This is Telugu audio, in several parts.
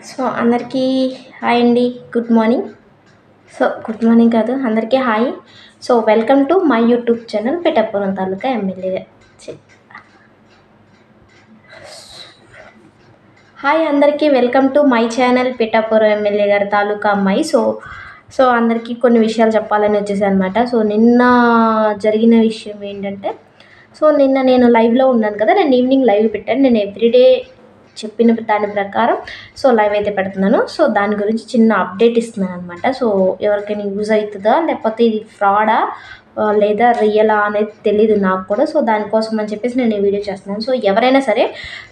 సో అందరికీ హాయ్ అండి. Good morning. గుడ్ మార్నింగ్ కాదు, అందరికీ hi. So welcome to my YouTube channel Pithapuram taluka MLA. Hi అందరికీ, welcome to my channel Pithapuram MLA గారి తాలూకా అమ్మాయి. సో అందరికీ కొన్ని విషయాలు చెప్పాలని వచ్చేసాను అనమాట. సో నిన్న జరిగిన విషయం ఏంటంటే, నిన్న నేను లైవ్లో ఉన్నాను కదా, నేను ఈవినింగ్ లైవ్ పెట్టాను. నేను ఎవ్రీడే చెప్పిన దాని ప్రకారం లైవ్ అయితే పెడుతున్నాను. దాని గురించి చిన్న అప్డేట్ ఇస్తున్నాను అనమాట. ఎవరికైనా యూజ్ అవుతుందా, లేకపోతే ఇది ఫ్రాడా లేదా రియలా అనేది తెలీదు నాకు కూడా. దానికోసం అని చెప్పేసి నేను ఈ వీడియో చేస్తున్నాను. ఎవరైనా సరే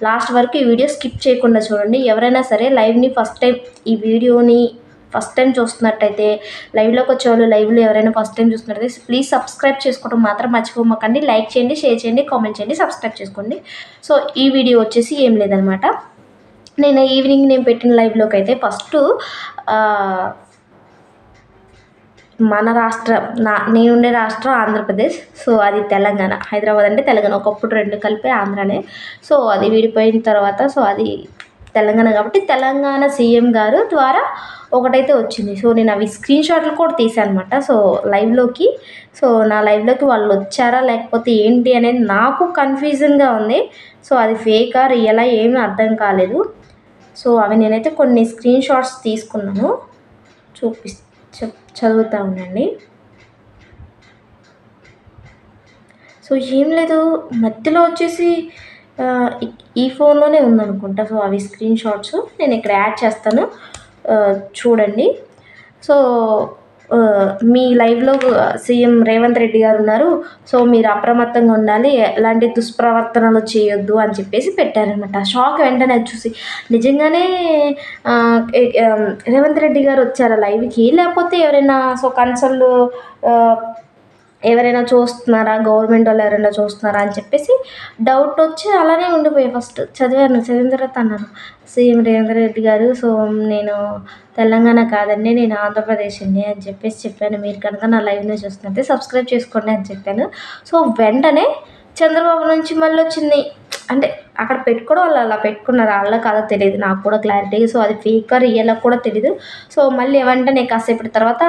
లాస్ట్ వరకు ఈ వీడియో స్కిప్ చేయకుండా చూడండి. ఎవరైనా సరే లైవ్ని ఈ వీడియోని ఫస్ట్ టైం చూస్తున్నట్టయితే, లైవ్లోకి వచ్చేవాళ్ళు, లైవ్లో ఎవరైనా ఫస్ట్ టైం చూస్తున్నట్టయితే ప్లీజ్ సబ్స్క్రైబ్ చేసుకోవడం మాత్రం మర్చిపోమకండి. లైక్ చేయండి, షేర్ చేయండి, కామెంట్ చేయండి, సబ్స్క్రైబ్ చేసుకోండి. ఈ వీడియో వచ్చేసి ఏం లేదనమాట. నేను ఈవినింగ్ నేను పెట్టిన లైవ్లోకి అయితే ఫస్ట్ మన రాష్ట్రం, నేనుండే రాష్ట్రం ఆంధ్రప్రదేశ్. అది తెలంగాణ. హైదరాబాద్ అంటే తెలంగాణ, ఒకప్పుడు రెండు కలిపి ఆంధ్రానే. అది విడిపోయిన తర్వాత అది తెలంగాణ కాబట్టి తెలంగాణ సీఎం గారు ద్వారా ఒకటైతే వచ్చింది. నేను అవి స్క్రీన్ షాట్లు కూడా తీసాను అనమాట. లైవ్లోకి నా లైవ్లోకి వాళ్ళు వచ్చారా లేకపోతే ఏంటి అనేది నాకు కన్ఫ్యూజన్గా ఉంది. అది ఫేకా రియలా ఏమీ అర్థం కాలేదు. అవి నేనైతే కొన్ని స్క్రీన్ షాట్స్ తీసుకున్నాను, చదువుతా ఉండండి. ఏం లేదు, మధ్యలో వచ్చేసి ఈ ఫోన్లోనే ఉందనుకుంటా. అవి స్క్రీన్ షాట్స్ నేను ఇక్కడ యాడ్ చేస్తాను, చూడండి. మీ లైవ్లో సీఎం రేవంత్ రెడ్డి గారు ఉన్నారు. మీరు అప్రమత్తంగా ఉండాలి, ఎలాంటి దుష్ప్రవర్తనలు చేయొద్దు అని చెప్పేసి పెట్టారనమాట. షాక్ వెంటనే చూసి, నిజంగానే రేవంత్ రెడ్డి గారు వచ్చారా లైవ్కి, లేకపోతే ఎవరైనా కన్సల్ట్ ఎవరైనా చూస్తున్నారా, గవర్నమెంట్ వాళ్ళు ఎవరైనా చూస్తున్నారా అని చెప్పేసి డౌట్ వచ్చి అలానే ఉండిపోయి ఫస్ట్ చదివిన తర్వాత అన్నాను, సీఎం రేవంత్ రెడ్డి గారు, నేను తెలంగాణ కాదండి, నేను ఆంధ్రప్రదేశ్ అండి అని చెప్పేసి చెప్పాను. మీరు కనుక నా లైవ్ని చూస్తున్నట్టే సబ్స్క్రైబ్ చేసుకోండి అని చెప్పాను. వెంటనే చంద్రబాబు నుంచి మళ్ళీ వచ్చింది. అంటే అక్కడ పెట్టుకోవడం వాళ్ళు అలా పెట్టుకున్నారు, వాళ్ళ కాదో తెలియదు నాకు కూడా క్లారిటీ. అది ఫేకా రియలా కూడా తెలీదు. మళ్ళీ వెంటనే కాసేపటి తర్వాత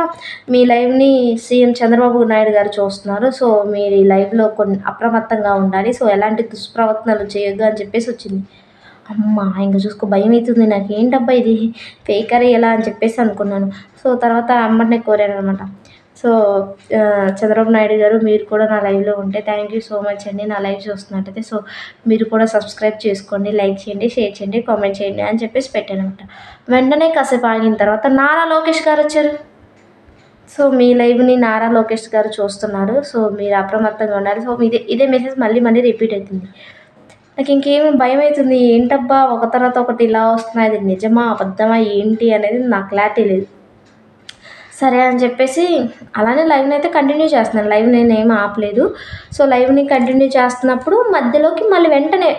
మీ లైవ్ని సీఎం చంద్రబాబు నాయుడు గారు చూస్తున్నారు. మీరు ఈ లైవ్లో కొన్ని అప్రమత్తంగా ఉండాలి, ఎలాంటి దుష్ప్రవర్తనలు చేయొద్దు అని చెప్పేసి వచ్చింది. అమ్మ ఇంకా చూసుకో, భయం అవుతుంది నాకు, ఏంటబ్బా ఇది ఫేకా రియలా అని చెప్పేసి అనుకున్నాను. తర్వాత అమ్మనే కోరాను అనమాట. చంద్రబాబు నాయుడు గారు, మీరు కూడా నా లైవ్లో ఉంటే థ్యాంక్ యూ సో మచ్ అండి. నా లైవ్ చూస్తున్నట్టయితే మీరు కూడా సబ్స్క్రైబ్ చేసుకోండి, లైక్ చేయండి, షేర్ చేయండి, కామెంట్ చేయండి అని చెప్పేసి పెట్టాను అనమాట. వెంటనే కాసేపు ఆగిన తర్వాత నారా లోకేష్ గారు వచ్చారు. మీ లైవ్ని నారా లోకేష్ గారు చూస్తున్నారు, మీరు అప్రమత్తంగా ఉండాలి. ఇదే మెసేజ్ మళ్ళీ రిపీట్ అవుతుంది. నాకు ఇంకేమి భయం అవుతుంది, ఏంటబ్బా ఒక తర్వాత ఒకటి ఇలా వస్తున్నాయి, అది నిజమా అబద్ధమా ఏంటి అనేది నాకు క్లారిటీ లేదు. సరే అని చెప్పేసి అలానే లైవ్ని అయితే కంటిన్యూ చేస్తున్నాను. లైవ్ నేను ఏం ఆపలేదు. లైవ్ని కంటిన్యూ చేస్తున్నప్పుడు మధ్యలోకి మళ్ళీ వెంటనే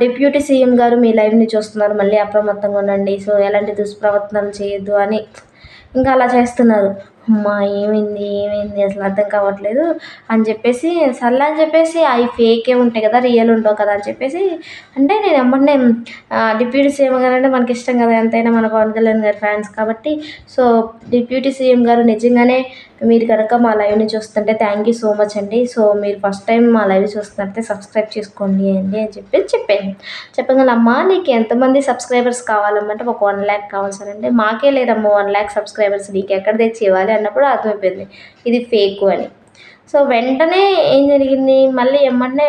డిప్యూటీ సీఎం గారు మీ లైవ్ని చూస్తున్నారు, మళ్ళీ అప్రమత్తంగా ఉండండి, ఎలాంటి దుష్ప్రవర్తనలు చేయొద్దు అని ఇంకా అలా చేస్తున్నారు. అమ్మా ఏమైంది అసలు అర్థం కావట్లేదు అని చెప్పేసి, సర్లే అని చెప్పేసి అవి ఫేకే ఉంటాయి కదా, రియల్ ఉండవు కదా అని చెప్పేసి, అంటే నేను ఎమ్మటే డిప్యూటీ సీఎం గారు అంటే మనకి ఇష్టం కదా, ఎంతైనా మన పవన్ కళ్యాణ్ గారి ఫ్యాన్స్ కాబట్టి. డిప్యూటీ సీఎం గారు, నిజంగానే మీరు కనుక మా లైవ్ని చూస్తుంటే థ్యాంక్ యూ సో మచ్ అండి. మీరు ఫస్ట్ టైం మా లైవ్ చూస్తున్నట్టే సబ్స్క్రైబ్ చేసుకోండి అండి అని చెప్పాను. చెప్పగల అమ్మా నీకు ఎంతమంది సబ్స్క్రైబర్స్ కావాలమ్మంటే ఒక 1 lakh కావాలి సార్ అంటే, మాకే లేదమ్మా 1 lakh సబ్స్క్రైబర్స్, నీకు ఎక్కడ తెచ్చి ఇవ్వాలి అన్నప్పుడు అర్థమైపోయింది ఇది ఫేక్ అని. వెంటనే ఏం జరిగింది, మళ్ళీ ఎమ్మటనే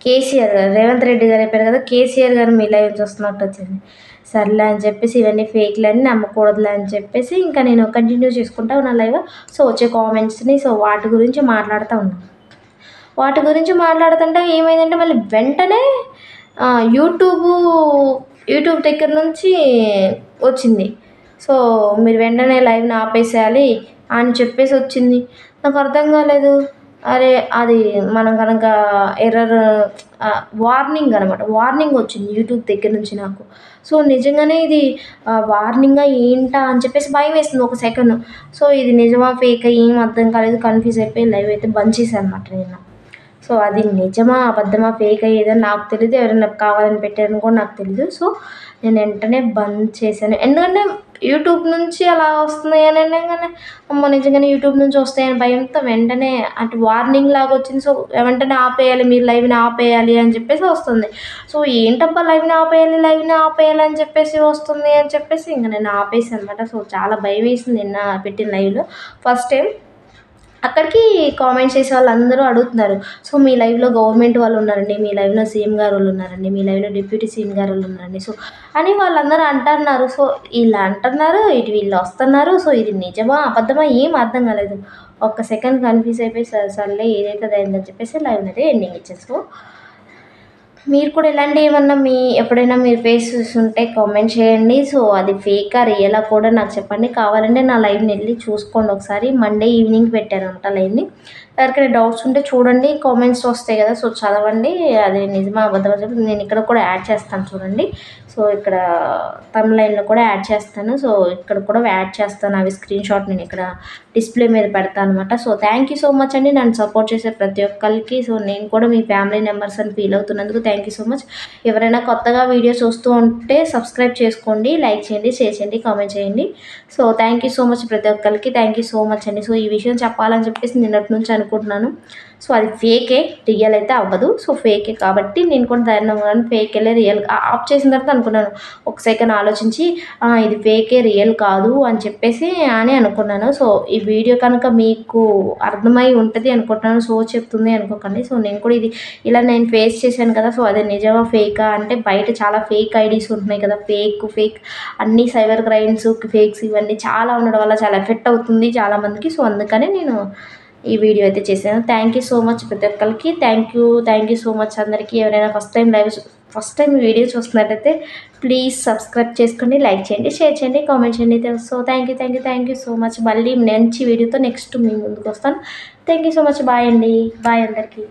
కేసీఆర్ గారు, రేవంత్ రెడ్డి గారు అయిపోయారు కదా, కేసీఆర్ గారు మీ లైవ్ చూస్తున్నట్టు వచ్చింది. సర్లే అని చెప్పేసి ఇవన్నీ ఫేక్లన్నీ నమ్మకూడదులే అని చెప్పేసి ఇంకా నేను కంటిన్యూ చేసుకుంటా ఉన్న లైవ్. వచ్చే కామెంట్స్ని వాటి గురించి మాట్లాడుతూ ఉన్నాను. వాటి గురించి మాట్లాడుతుంటే ఏమైందంటే మళ్ళీ వెంటనే యూట్యూబ్ దగ్గర నుంచి వచ్చింది. మీరు వెంటనే లైవ్ని ఆపేసేయాలి అని చెప్పేసి వచ్చింది. నాకు అర్థం కాలేదు. అరే అది మనం కనుక ఎర్రర్ వార్నింగ్ అనమాట, వార్నింగ్ వచ్చింది యూట్యూబ్ దగ్గర నుంచి నాకు. నిజంగానే ఇది వార్నింగా ఏంటా అని చెప్పేసి భయం వేస్తుంది ఒక సెకండ్. ఇది నిజమా ఫేకా ఏం అర్థం కాలేదు, కన్ఫ్యూజ్ అయిపోయి లైవ్ అయితే బంద్ చేశాను అనమాట నిన్న. సో అది నిజమా అబద్ధమా ఫేక్ అయ్యేదని నాకు తెలీదు, ఎవరైనా కావాలని పెట్టారని కూడా నాకు తెలీదు. సో నేను వెంటనే బంద్ చేశాను. ఎందుకంటే యూట్యూబ్ నుంచి అలా వస్తున్నాయి అని అనగానే అమ్మో నిజంగానే యూట్యూబ్ నుంచి వస్తాయని భయంతో వెంటనే అటు వార్నింగ్ లాగా వచ్చింది. సో వెంటనే ఆపేయాలి, మీరు లైవ్ని ఆపేయాలి అని చెప్పేసి వస్తుంది. సో ఏంటబ్బా లైవ్ని ఆపేయాలి అని చెప్పేసి వస్తుంది అని చెప్పేసి ఇంక నేను ఆపేసాను అనమాట. సో చాలా భయం వేసింది నిన్న పెట్టిన లైవ్లో ఫస్ట్ టైం. అక్కడికి కామెంట్స్ చేసే వాళ్ళందరూ అడుగుతున్నారు, సో మీ లైవ్లో గవర్నమెంట్ వాళ్ళు ఉన్నారండి, మీ లైవ్లో సీఎం గారు వాళ్ళు ఉన్నారండి, మీ లైవ్లో డిప్యూటీ సీఎం గారు వాళ్ళు ఉన్నారండి, సో అని వాళ్ళందరూ అంటున్నారు. సో ఇలా అంటున్నారు, ఇటు వీళ్ళు వస్తున్నారు. సో ఇది నిజమా అబద్ధమా ఏం అర్థం కాలేదు. ఒక్క సెకండ్ కన్ఫ్యూజ్ అయిపోయి సర్లే ఏదైతే అయిందని చెప్పేసి లైవ్ అయితే ఎండింగ్ ఇచ్చాను. సో మీరు కూడా ఇలాంటి ఏమన్నా ఎప్పుడైనా మీరు ఫేస్ చూసుంటే కామెంట్ చేయండి. సో అది ఫేకా రియలా కూడా నాకు చెప్పండి. కావాలంటే నా లైవ్ని వెళ్ళి చూసుకోండి ఒకసారి. మండే ఈవినింగ్ పెట్టానమాట లైవ్ని. ఎవరికైనా డౌట్స్ ఉంటే చూడండి, కామెంట్స్ వస్తాయి కదా, సో చదవండి. అది నిజమా అబద్ధమా చెప్పి నేను ఇక్కడ కూడా యాడ్ చేస్తాను చూడండి. సో ఇక్కడ తమ్లైన్లో కూడా యాడ్ చేస్తాను. సో ఇక్కడ కూడా యాడ్ చేస్తాను అవి స్క్రీన్ షాట్ నేను ఇక్కడ డిస్ప్లే మీద పెడతాను అనమాట. So thank you so much అండి నన్ను సపోర్ట్ చేసే ప్రతి ఒక్కరికి. సో నేను కూడా మీ ఫ్యామిలీ మెంబర్స్ అని ఫీల్ అవుతున్నందుకు థ్యాంక్ యూ సో మచ్. ఎవరైనా కొత్తగా వీడియో చూస్తూ ఉంటే సబ్స్క్రైబ్ చేసుకోండి, లైక్ చేయండి, షేర్ చేయండి, కామెంట్ చేయండి. So thank you so much ప్రతి ఒక్కరికి. థ్యాంక్ యూ సో మచ్ అండి. సో ఈ విషయం చెప్పాలని చెప్పేసి నిన్నటి నుంచి అనుకుంటున్నాను. సో అది ఫేకే, రియల్ అయితే అవ్వదు. సో ఫేకే కాబట్టి నేను కూడా ధైర్యంగా ఫేక్ వెళ్ళే రియల్ ఆఫ్ చేసిన తర్వాత అనుకున్నాను, ఒక సెకండ్ ఆలోచించి ఇది ఫేకే రియల్ కాదు అని చెప్పేసి అని అనుకున్నాను. సో ఈ వీడియో కనుక మీకు అర్థమై ఉంటుంది అనుకుంటున్నాను, సో చెప్తుంది అనుకోకండి. సో నేను కూడా ఇది ఇలా నేను ఫేస్ చేశాను కదా, సో అది నిజమా ఫేకా అంటే బయట చాలా ఫేక్ ఐడీస్ ఉంటున్నాయి కదా, ఫేక్ అన్ని సైబర్ క్రైమ్స్ ఫేక్స్ ఇవన్నీ చాలా ఉండడం వల్ల చాలా ఎఫెక్ట్ అవుతుంది చాలామందికి. సో అందుకని నేను ఈ వీడియో అయితే చేశాను. థ్యాంక్ యూ సో మచ్ ప్రతి ఒక్కరికి. థ్యాంక్ యూ సో మచ్ అందరికీ. ఎవరైనా ఫస్ట్ టైం వీడియో చూస్తున్నట్టయితే ప్లీజ్ సబ్స్క్రైబ్ చేసుకోండి, లైక్ చేయండి, షేర్ చేయండి, కామెంట్ చేయండి. So thank you so much. మళ్ళీ మంచి వీడియోతో నెక్స్ట్ మీ ముందుకు వస్తాను. Thank you so much. Bye అండి. బాయ్ అందరికీ.